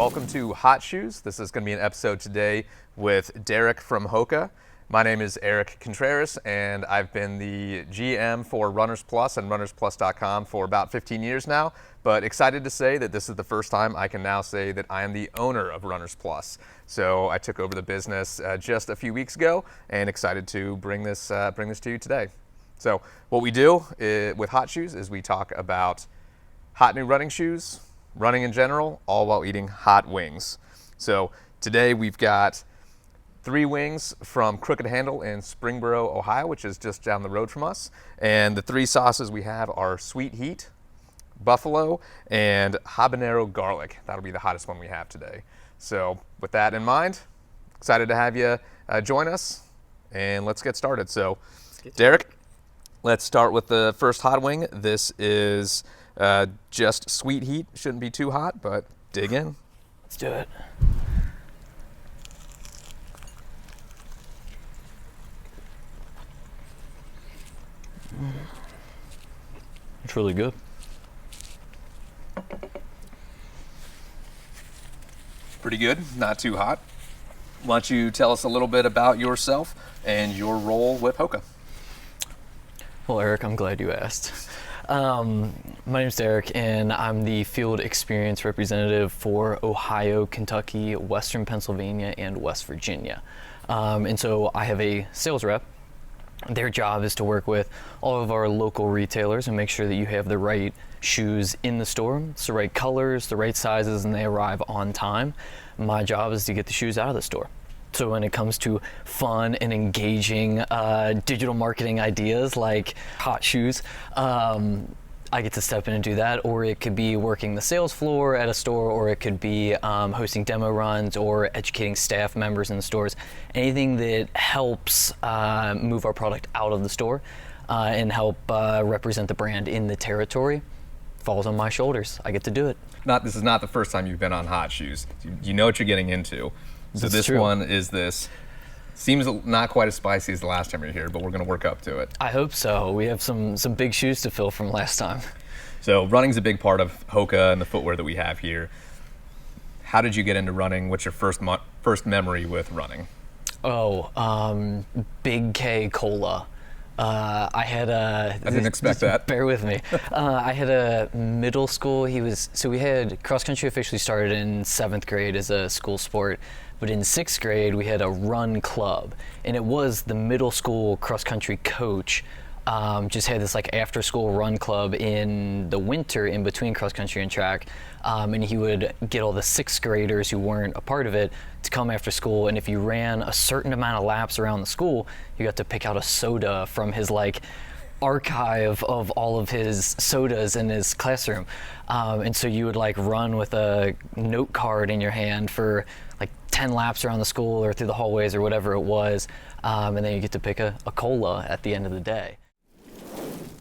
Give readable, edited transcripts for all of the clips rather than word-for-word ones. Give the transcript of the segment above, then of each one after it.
welcome to Hot Shoes. This is going to be an episode today with Derek from Hoka. My name is Eric Contreras, and I've been the GM for Runners Plus and runnersplus.com for about 15 years now, but excited to say that this is the first time I can now say that I am the owner of Runners Plus. So I took over the business just a few weeks ago, and excited to bring this to you today. So what we do with Hot Shoes is we talk about hot new running shoes, running in general, all while eating hot wings. So today we've got 3 wings from Crooked Handle in Springboro, Ohio, which is just down the road from us. And the 3 sauces we have are Sweet Heat, Buffalo, and Habanero Garlic. That'll be the hottest one we have today. So with that in mind, excited to have you join us, and let's get started. So Derek, let's start with the first hot wing. This is just Sweet Heat. Shouldn't be too hot, but dig in. Let's do it. It's really good. Pretty good, not too hot. Why don't you tell us a little bit about yourself and your role with Hoka? Well, Eric, I'm glad you asked. My name's Derek, and I'm the field experience representative for Ohio, Kentucky, Western Pennsylvania, and West Virginia. And so I have a sales rep. Their job is to work with all of our local retailers and make sure that you have the right shoes in the store. It's the right colors, the right sizes, and they arrive on time. My job is to get the shoes out of the store. So when it comes to fun and engaging digital marketing ideas like hot shoes, I get to step in and do that, or it could be working the sales floor at a store, or it could be hosting demo runs or educating staff members in the stores. Anything that helps move our product out of the store and help represent the brand in the territory falls on my shoulders. I get to do it. This is not the first time you've been on Hot Shoes. You know what you're getting into. So That's this true. one is this. Seems not quite as spicy as the last time you were here, but we're going to work up to it. I hope so. We have some big shoes to fill from last time. So running's a big part of Hoka and the footwear that we have here. How did you get into running? What's your first memory with running? Big K Cola. I didn't expect that. Bear with me. I had a middle school. We had cross country officially started in 7th grade as a school sport, but in 6th grade we had a run club, and it was the middle school cross country coach just had this like after school run club in the winter in between cross country and track, and he would get all the 6th graders who weren't a part of it to come after school, and if you ran a certain amount of laps around the school, you got to pick out a soda from his like archive of all of his sodas in his classroom, and so you would like run with a note card in your hand for like 10 laps around the school or through the hallways or whatever it was, and then you get to pick a cola at the end of the day.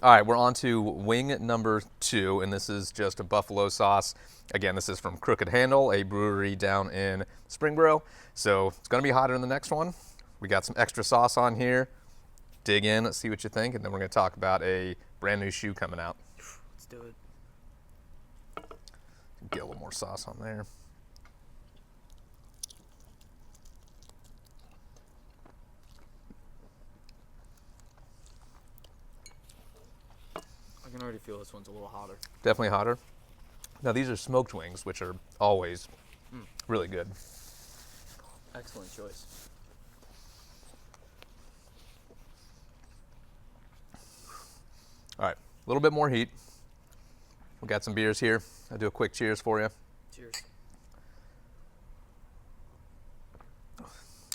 All right, we're on to wing number 2, and this is just a buffalo sauce. Again, this is from Crooked Handle, a brewery down in Springboro. So it's going to be hotter than the next one. We got some extra sauce on here. Dig in, let's see what you think, and then we're going to talk about a brand new shoe coming out. Let's do it. Get a little more sauce on there. I can already feel this one's a little hotter. Definitely hotter. Now these are smoked wings, which are always really good. Excellent choice. All right, a little bit more heat. We got some beers here. I'll do a quick cheers for you. Cheers.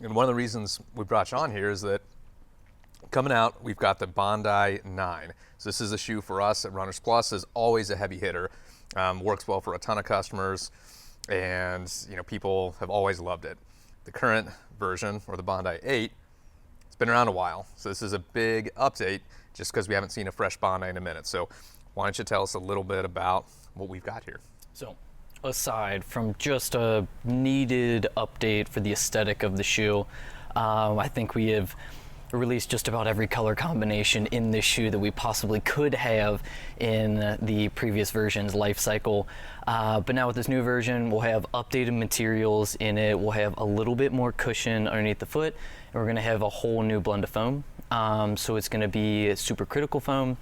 And one of the reasons we brought you on here is that coming out, we've got the Bondi 9. So this is a shoe for us at Runners Plus. Is always a heavy hitter. Works well for a ton of customers, and people have always loved it. The current version, or the Bondi 8, it's been around a while. So this is a big update just because we haven't seen a fresh Bondi in a minute. So why don't you tell us a little bit about what we've got here? So, aside from just a needed update for the aesthetic of the shoe, I think we have released just about every color combination in this shoe that we possibly could have in the previous version's life cycle. But now with this new version, we'll have updated materials in it. We'll have a little bit more cushion underneath the foot, and we're going to have a whole new blend of foam. So it's going to be supercritical foam,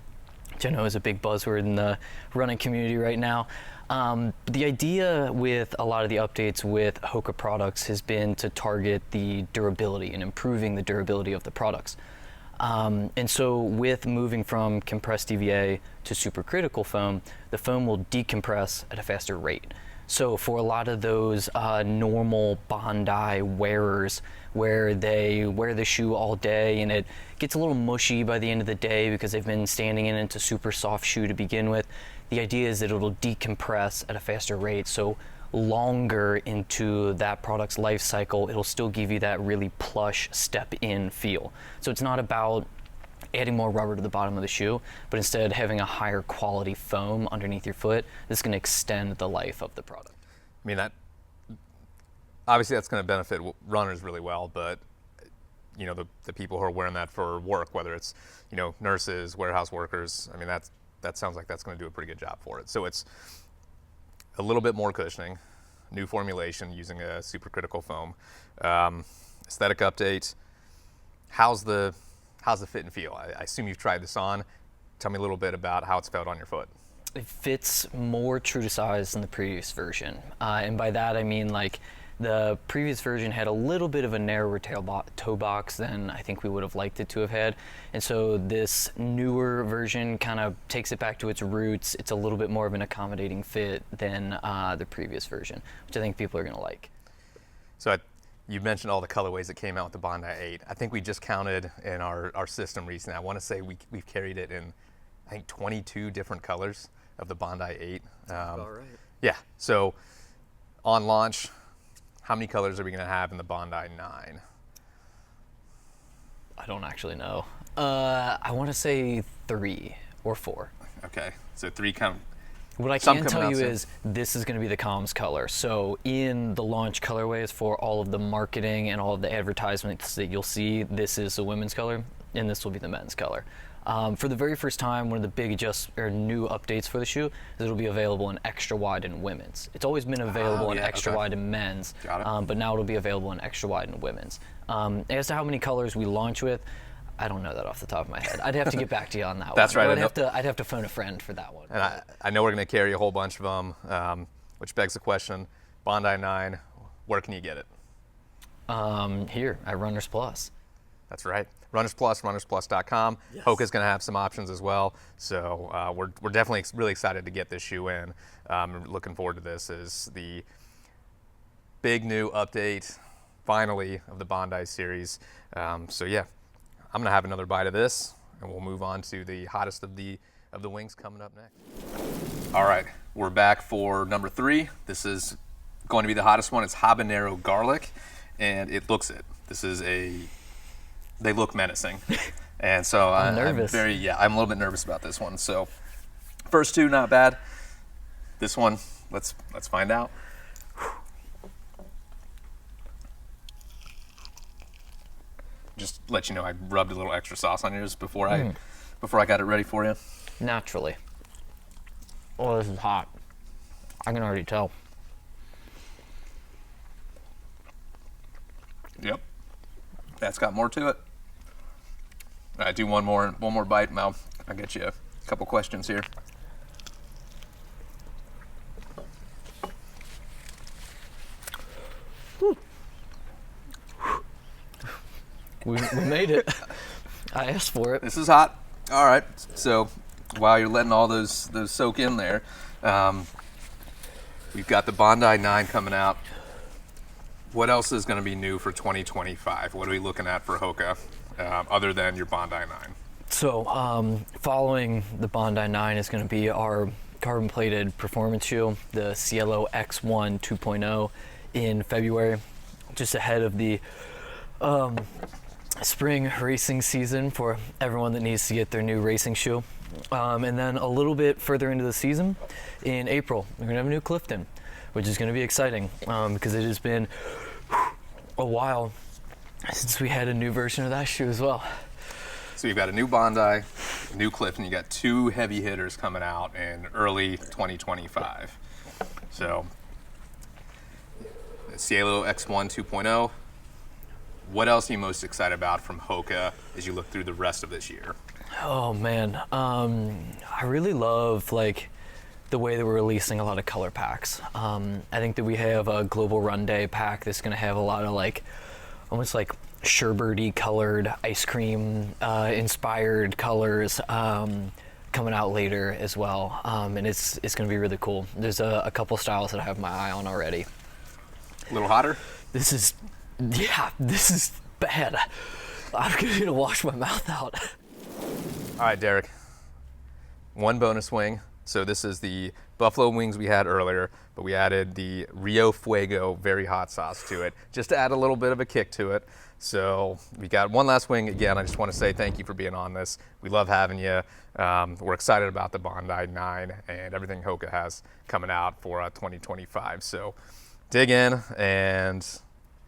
which I know is a big buzzword in the running community right now. The idea with a lot of the updates with Hoka products has been to target the durability and improving the durability of the products. And so with moving from compressed EVA to supercritical foam, the foam will decompress at a faster rate. So for a lot of those normal Bondi wearers where they wear the shoe all day and it gets a little mushy by the end of the day because they've been standing in into super soft shoe to begin with, the idea is that it'll decompress at a faster rate. So longer into that product's life cycle, it'll still give you that really plush step-in feel. So it's not about adding more rubber to the bottom of the shoe, but instead having a higher quality foam underneath your foot that's going to extend the life of the product. I mean, that obviously that's going to benefit runners really well, but you know, the people who are wearing that for work, whether it's, you know, nurses, warehouse workers, I mean, that sounds like that's going to do a pretty good job for it. So it's a little bit more cushioning, new formulation using a supercritical foam. Aesthetic update. How's the fit and feel? I assume you've tried this on. Tell me a little bit about how it's felt on your foot. It fits more true to size than the previous version. And by that I mean, like, the previous version had a little bit of a narrower toe box than I think we would have liked it to have had. And so this newer version kind of takes it back to its roots. It's a little bit more of an accommodating fit than the previous version, which I think people are going to like. So you mentioned all the colorways that came out with the Bondi 8. I think we just counted in our system recently. I want to say we've carried it in, I think, 22 different colors of the Bondi 8. All right. Yeah. So on launch, how many colors are we going to have in the Bondi 9? I don't actually know. I want to say 3 or 4. Okay. So 3 come. What I can tell you is this is going to be the comms color. So in the launch colorways for all of the marketing and all of the advertisements that you'll see, this is the women's color, and this will be the men's color. For the very first time, one of the big new updates for the shoe is it'll be available in extra wide in women's. It's always been available in extra wide in men's, but now it'll be available in extra wide in women's. As to how many colors we launch with, I don't know that off the top of my head. I'd have to get back to you on that That's one. right. I'd have to phone a friend for that one. And I know we're going to carry a whole bunch of them, which begs the question, Bondi 9, where can you get it? Here at Runners Plus. That's right. Runners Plus, runnersplus.com. Yes. Hoka's going to have some options as well. So we're definitely really excited to get this shoe in. Looking forward to this as the big new update, finally, of the Bondi series. So yeah, I'm going to have another bite of this, and we'll move on to the hottest of the wings coming up next. All right, we're back for number 3. This is going to be the hottest one. It's habanero garlic, and it looks it. They look menacing, and so I'm nervous. I'm a little bit nervous about this one. So, first 2 not bad. This one, let's find out. Just let you know, I rubbed a little extra sauce on yours before I got it ready for you. Naturally. Oh, this is hot. I can already tell. Yep, that's got more to it. All right, do one more bite, and I'll get you a couple questions here. We made it. I asked for it. This is hot. All right. So while you're letting all those soak in there, we've got the Bondi 9 coming out. What else is going to be new for 2025? What are we looking at for Hoka other than your Bondi 9? So following the Bondi 9 is going to be our carbon-plated performance shoe, the Cielo X1 2.0 in February, just ahead of the spring racing season for everyone that needs to get their new racing shoe. And then a little bit further into the season, in April, we're going to have a new Clifton, which is going to be exciting because it has been a while Since we had a new version of that shoe as well. So you've got a new Bondi, a new Cliff, and you got two heavy hitters coming out in early 2025. So the Cielo X1 2.0. What else are you most excited about from Hoka as you look through the rest of this year? Oh man, I really love like the way that we're releasing a lot of color packs. I think that we have a Global Run Day pack that's going to have a lot of like almost like sherbety colored ice cream inspired colors coming out later as well, and it's going to be really cool. There's a couple styles that I have my eye on already. A little hotter? This is bad. I'm going to wash my mouth out. All right, Derek. One bonus wing. So this is the buffalo wings we had earlier, but we added the Rio Fuego very hot sauce to it, just to add a little bit of a kick to it. So we got one last wing. Again, I just want to say thank you for being on this. We love having you. We're excited about the Bondi 9 and everything Hoka has coming out for 2025. So dig in and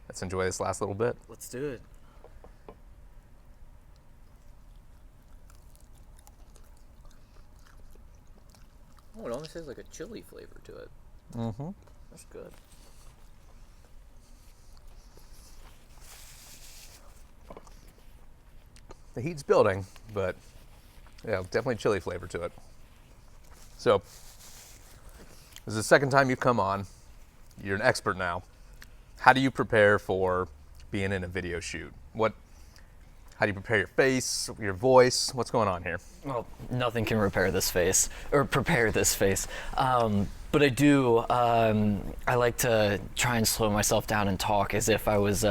let's enjoy this last little bit. Let's do it. Oh, it almost has like a chili flavor to it. Mm-hmm. That's good. The heat's building, but yeah, definitely chili flavor to it. So this is the second time you've come on. You're an expert now. How do you prepare for being in a video shoot? How do you prepare your face, your voice? What's going on here? Well, nothing can prepare this face. But I do, I like to try and slow myself down and talk as if I was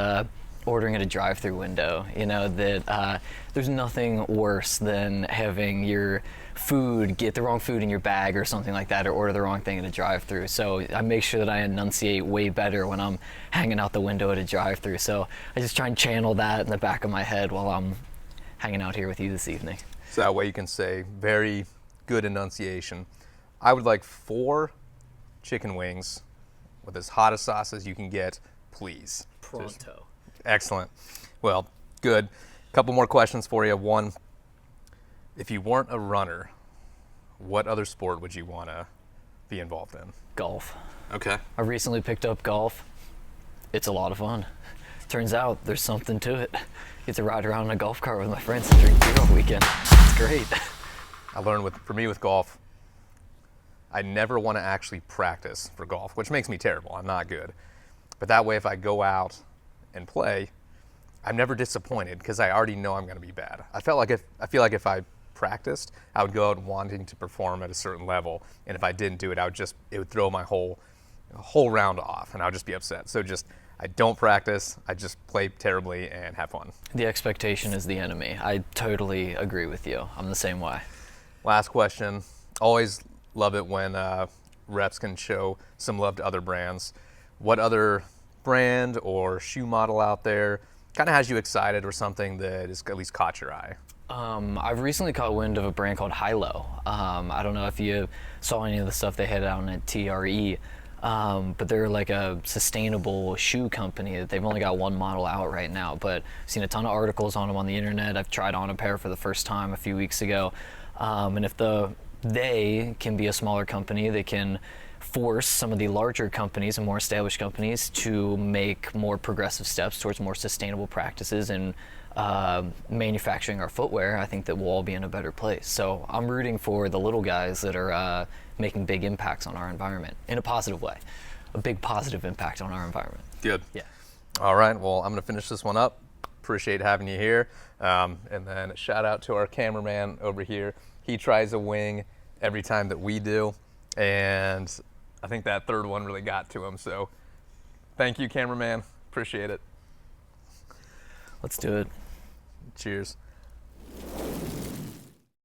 ordering at a drive-through window. You know, that there's nothing worse than having your food, get the wrong food in your bag or something like that, or order the wrong thing at a drive-through. So I make sure that I enunciate way better when I'm hanging out the window at a drive-through. So I just try and channel that in the back of my head while I'm hanging out here with you this evening. So that way you can say very good enunciation. I would like 4 chicken wings with as hot a sauce as you can get, please. Pronto. Excellent. Well, good. Couple more questions for you. One, if you weren't a runner, what other sport would you want to be involved in? Golf. Okay. I recently picked up golf. It's a lot of fun. Turns out there's something to it. Get to ride around in a golf cart with my friends and drink beer all weekend. It's great. I learned for me with golf, I never want to actually practice for golf, which makes me terrible. I'm not good. But that way, if I go out and play, I'm never disappointed because I already know I'm going to be bad. I feel like if I practiced, I would go out wanting to perform at a certain level, and if I didn't do it, it would throw my whole round off, and I would just be upset. So I don't practice. I just play terribly and have fun. The expectation is the enemy. I totally agree with you. I'm the same way. Last question. Always love it when reps can show some love to other brands. What other brand or shoe model out there kind of has you excited, or something that has at least caught your eye? I've recently caught wind of a brand called Hilo. I don't know if you saw any of the stuff they had out at TRE, but they're like a sustainable shoe company. They've only got one model out right now, but I've seen a ton of articles on them on the internet. I've tried on a pair for the first time a few weeks ago, and if they can be a smaller company, they can force some of the larger companies and more established companies to make more progressive steps towards more sustainable practices and manufacturing our footwear. I think that we'll all be in a better place. So I'm rooting for the little guys that are making big impacts on our environment in a positive way, a big positive impact on our environment. Good. Yeah. All right. Well, I'm going to finish this one up. Appreciate having you here. And then a shout out to our cameraman over here. He tries a wing every time that we do, and I think that third one really got to him. So thank you, cameraman. Appreciate it. Let's do it. Cheers.